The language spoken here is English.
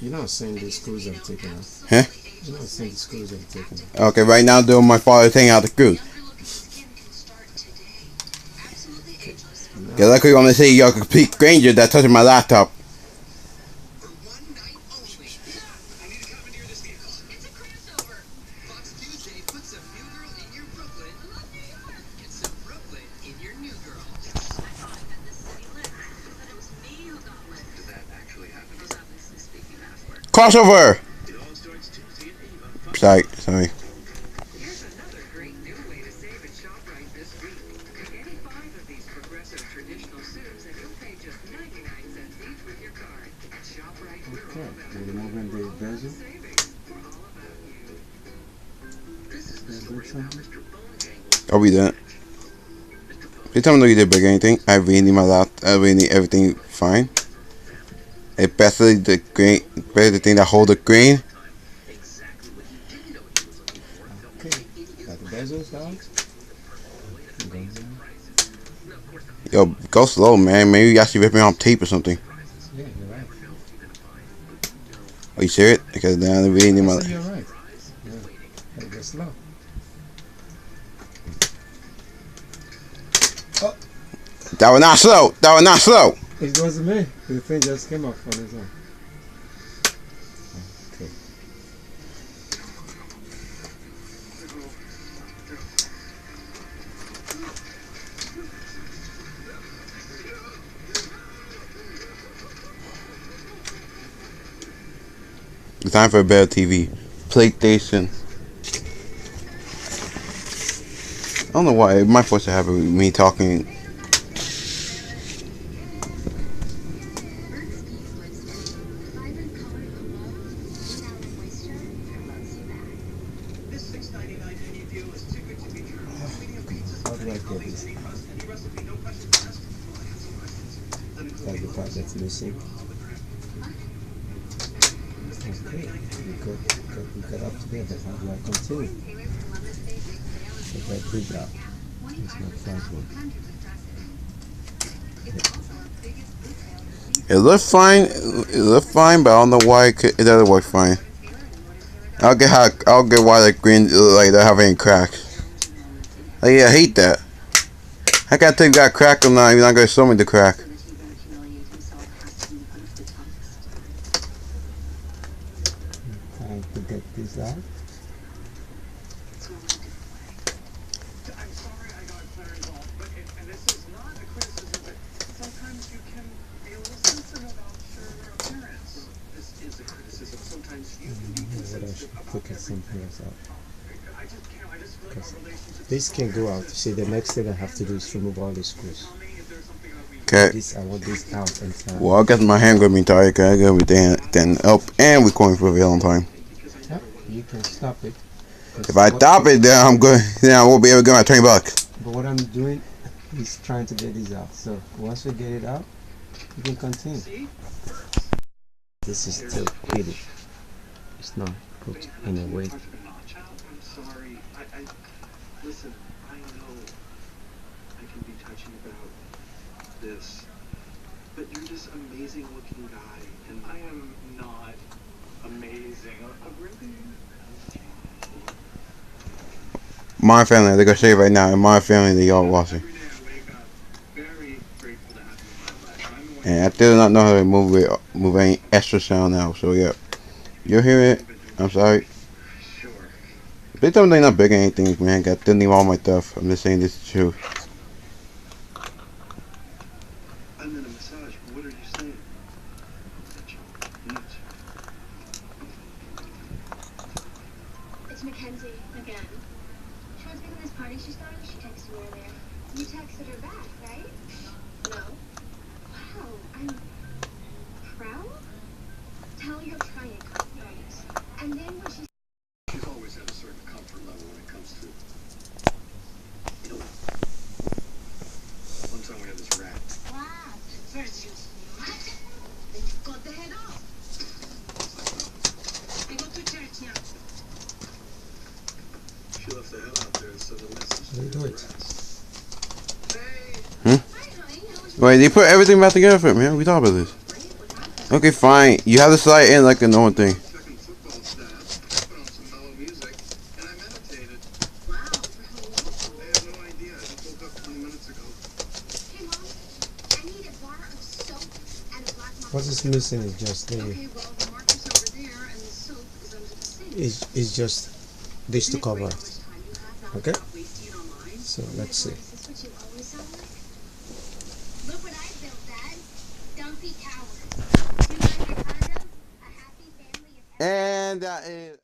You're not saying the screws are taken out. Huh? You're not saying the screws are taken out. Okay, right now I'm doing my father taking out the screws. Yeah, luckily I'm gonna say you're a complete stranger that's touching my laptop. Crossover! Sorry. Here's another great new way to save at ShopRite this week. Pick any 5 of these progressive traditional suits and you'll pay just 99 cents each with your card. At ShopRite, we're all about We're removing the bezel. savings. We're all about you. This is the story about Mr. Bonejangle. I'll be done. Please tell me you did break anything. I really need my laptop. I really need everything fine. Especially the grain, especially the thing that hold the grain. Okay. Got the bezels out. Yo, go slow, man. Maybe you actually ripping off tape or something. Yeah, you're right. Are you serious? Because then I really need my. You're right. Yeah. Go slow. Oh. That was not slow. That was not slow. It wasn't me. The thing just came off on its own. Okay. It's time for a better TV. PlayStation. I don't know why. It might force to happen with me talking. That's the part that's missing. Okay, we got up together. How do I continue? If I bring out, it's my front one. It looks fine. It looks fine, but I don't know why it doesn't work fine. I'll get why the green like they're having cracks. Like, yeah, I hate that. I can't tell you got a crack or not. You're not gonna show me the crack. Time to get this out. I'm sorry I got Claire involved, but and this is not a criticism, but sometimes you can be a little sensitive about your appearance. This is a criticism. Sometimes you can be sensitive about Put something else out. I just feel like our relationship. This can go out. See, the next thing I have to do is remove all the screws. Okay. This, I want this out inside. Well, I guess my hand gonna be tired. Cause I gotta be standing up and recording for a very long time. Yep, you can stop it. If I stop it, then I'm good. Then I won't be able to get my $20. But what I'm doing is trying to get this out. So once we get it out, you can continue. This is still fitted. It's not put in a way. I'm sorry. Listen, I know I can be touching about this, but you're this amazing looking guy, and I am not amazing. Really? My family, they're gonna show you right now. In my family, they all watching. Every day I wake up very grateful to have you in my life. And I still don't know how to move any extra sound now. So yeah, you'll hear it. I'm sorry. Sure. They tell me they're not big or anything, man. I still need all my stuff. I'm just saying this is true. I'm in a massage. What are you saying? It's Mackenzie again. She wants to go to this party she started. She texted me earlier. You texted her back, right? No. Wow, I'm proud. Tell her you're trying, right? And then when she She's always at a certain comfort level when it comes to, you know, one time we had this rat. wow, versus what? They got the head off. They go to church now. She left the head out there and said the message. Let me do it. Hey. Wait, they put everything back together for me. Man. We talked about this. Okay, fine. You have to slide in like a normal thing. Checking football stats, put on some mellow music, and I meditated. Wow, for how long? I have no idea. I just woke up 20 minutes ago. Hey, Mom, I need a bar of soap and a black marker. What is missing is just the Okay, well, the marker's over there, and the soap is under the sink. is just this to Nick, cover wait, how it. much time you have now Okay. without wasting it online? So let's see. Is this what you always sound like? Look what I built, Dad. Dumpy Tower. 200 condos, a happy family, and And that is.